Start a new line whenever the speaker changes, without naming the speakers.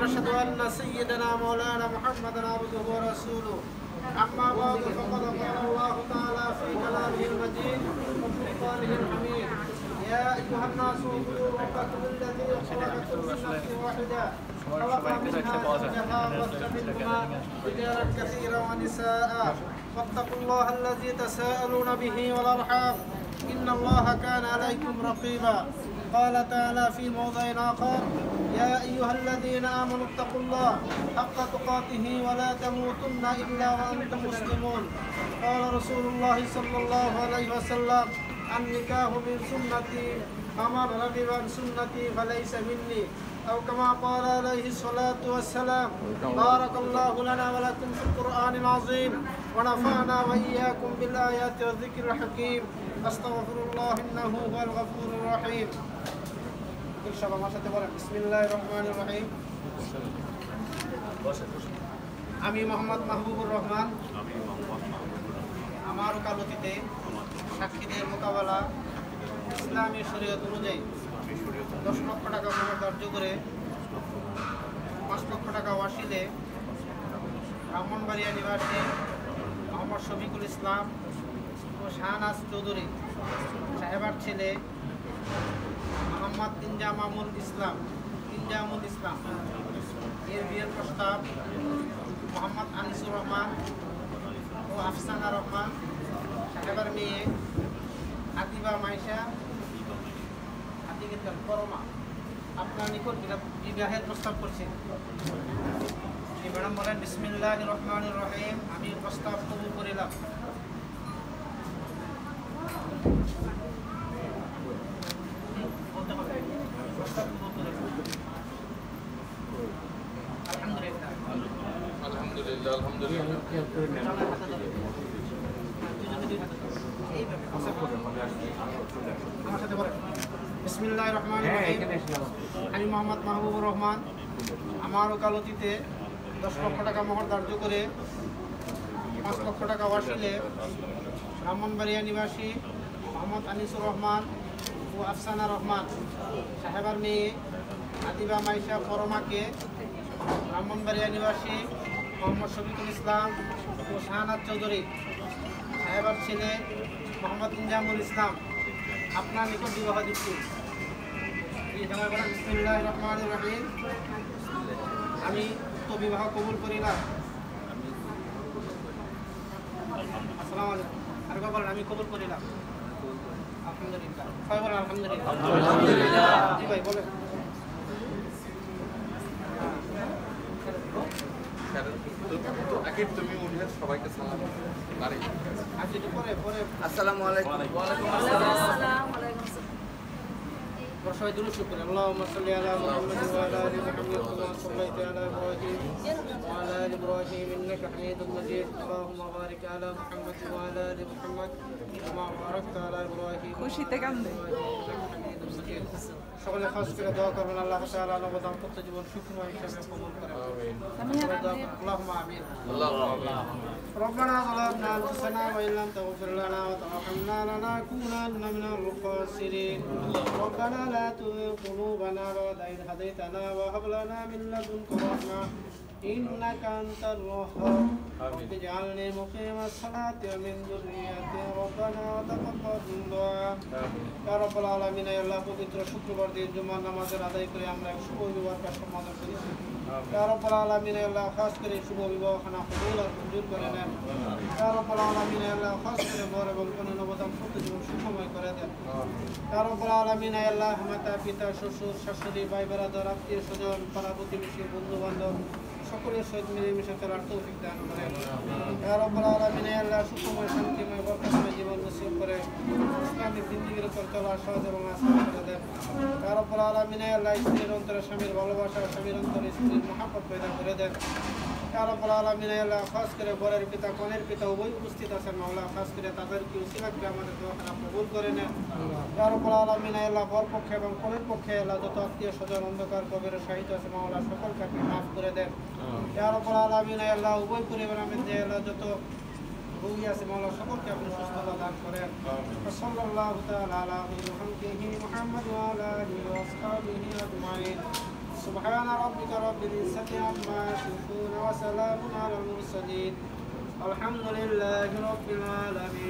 وأشهد أن سيدنا مولانا محمدا عبده ورسوله. أما بعد فقد قال الله تعالى في كلامه المجيد وفرقانه الحميد: يا أيها الناس اعبدوا ربكم الذي خلقكم من نفس واحدة خلق منها زوجها وبث منهما رجالا كثيرا ونساء واتقوا الله الذي تساءلون به والأرحام إن الله كان عليكم رقيبا. قال تعالى في موضع آخر: يا أيها الذين آمنوا اتقوا الله حق تقاته ولا تموتن إلا وأنتم مسلمون. قال رسول الله صلى الله عليه وسلم: النكاح من سنتي فمن رغب عن سنتي فليس مني، أو كما قال عليه الصلاة والسلام. بارك الله لنا ولكم في القرآن العظيم ونفعنا وإياكم بالآيات والذكر الحكيم. أستغفر الله إنه هو الغفور الرحيم. বিসমিল্লাহির রহমানির রহিম। আমি মোহাম্মদ মাহবুবুর রহমান আমার ওকালতিতে সাক্ষীদের মোকাবেলা ইসলামী শরীয়ত অনুযায়ী 10 লক্ষ টাকা মোহর ধার্য করে 5 লক্ষ টাকা ওয়াসিলে ব্রাহ্মণবাড়িয়া নিবাসী মোহাম্মদ শফিকুল ইসলাম ও শাহনাজ চৌধুরী সাহেবার ছেলে মোহাম্মদ ইনজামুল ইসলাম এর বিয়ের প্রস্তাব মোহাম্মদ আনিসুর রহমান ও আফসানা রহমান সাহেবের মেয়ে আতিবা মাইশা পরমা আপনার নিকট বিবাহের প্রস্তাব করছেন। ম্যাডাম বলেন: বিসমিল্লাহির রহমানির রহিম। আমি প্রস্তাব কবুল করিলাম। বিসমিল্লাহির রহমানির রহিম। আমি মোহাম্মদ মাহবুবুর রহমান আমার ওকালতিতে 10 লক্ষ টাকা মোহর ধার্য করে 5 লক্ষ টাকা ওয়াসিলে ব্রাহ্মণবাড়িয়া নিবাসী মোহাম্মদ আনিসুর রহমান ও আফসানা রহমান সাহেবার মেয়ে আতিবা মাইশা পরমাকে ব্রাহ্মণবাড়িয়া নিবাসী মোহাম্মদ শফিকুল ইসলাম ও শাহনাজ চৌধুরী সাহেবার ছেলে মোহাম্মদ ইনজামুল ইসলাম আপনার নিকট বিবাহ দিচ্ছি। বিসমিল্লাহির রহমানির রহিম। আমি তো বিবাহ কবুল করিলাম। আসসালামু আলাইকুম। আর বলেন: আমি কবুল করিলাম। আলহামদুলিল্লাহ। সবাই বলেন আলহামদুলিল্লাহ। জি ভাই বলেন।
সবাইকে সালাম।
আসসালামু আলাইকুম। সবাই দুরূদ পড়েন। আল্লাহুম্মা সাল্লি আলা মুহাম্মাদ ওয়া আলা আলি মুহাম্মাদ কামা সাল্লাইতা আলা ইব্রাহিম ওয়া আলা আলি ইব্রাহিম ইন্নাকা হামিদুম মাজিদ। আল্লাহুম্মা বারিক আলা মুহাম্মাদ ওয়া আলা আলি মুহাম্মাদ কামা বারাকতা আলা ইব্রাহিম।
খুশিতে কান্দে।
সকলে খাস করে দোয়া করবেন আল্লাহ তাআলা নব দাম্পত্য জীবন সুখময় হিসেবে কবুল করেন। আল্লাহুম্মা আমিন। ربنا ظلمنا أنفسنا وإن لم تغفر لنا وترحمنا لنكونن من الخاسرين. ربنا لا تزغ قلوبنا بعد إذ هديتنا وهب لنا من لدنك رحمة إنك أنت الوهاب. رب اجعلني مقيم الصلاة ومن ذريتي ربنا وتقبل دعاء. يا رب العالمين يا الله পবিত্র শুক্রবার দিন জুমার নামাজের আদায় করে আমরা শুভ বিবাহকে সম্পাদন করেছি। يا رب العالمين يا الله খাস করে শুভ বিবাহখানা কবুল আর মঞ্জুর করে নেন। يا رب العالمين يا الله খাস করে বর এবং কন্যা নবদম্পত্য জীবন সুখময় করে দেন। يا رب العالمين يا الله মাতা পিতা শ্বশুর শাশুড়ি ভাই বেরাদার আত্মীয় স্বজন পাড়া প্রতিবেশী বন্ধু বান্ধব সকলের সহিত মিলেমিশে চলার তৌফিক দান করেন। ইয়া রাব্বুল আলামিন ইয়া আল্লাহ সুখময় শান্তিময় বরকতময় জীবন নসিব করে ইসলামিক জিন্দেগির উপর চলার সহজ এবং আসান করে দেন। ইয়া রাব্বুল আলামিন ইয়া আল্লাহ স্ত্রীর অন্তরে স্বামীর ভালোবাসা, স্বামীর অন্তরে স্ত্রীর মহব্বত পয়দা করে দেন। ইয়া রাব্বুল আলামিন ইয়া আল্লাহ খাস করে বরের পিতা কনের পিতা উভয় উপস্থিত আছেন মাওলা, খাস করে তাদেরকে উসিলা করে আমাদের দোয়াখানা কবুল করে নেন। ইয়া রাব্বুল আলামিন ইয়া আল্লাহ বর পক্ষে এবং কনের পক্ষে আল্লাহ যত আত্মীয় স্বজন অন্ধকার কবরে শাহিদ আছে মাওলা সকলকে আপনি মাফ করে দেন। ইয়া রাব্বুল আলামিন ইয়া আল্লাহ উভয় পরিবারের মধ্যে আল্লাহ যত রোগী আছে মাওলা সকলকে আপনি সুস্থতা দান করেন। সাল্লাল্লাহু তাআলা আলা মুহাম্মাদিহি মুহাম্মাদ ওয়া আলা আলিহি ওয়া আসহাবিহি আজমাইন। سبحان ربك رب العزة عما يصفون وسلام على المرسلين الحمد لله رب العالمين.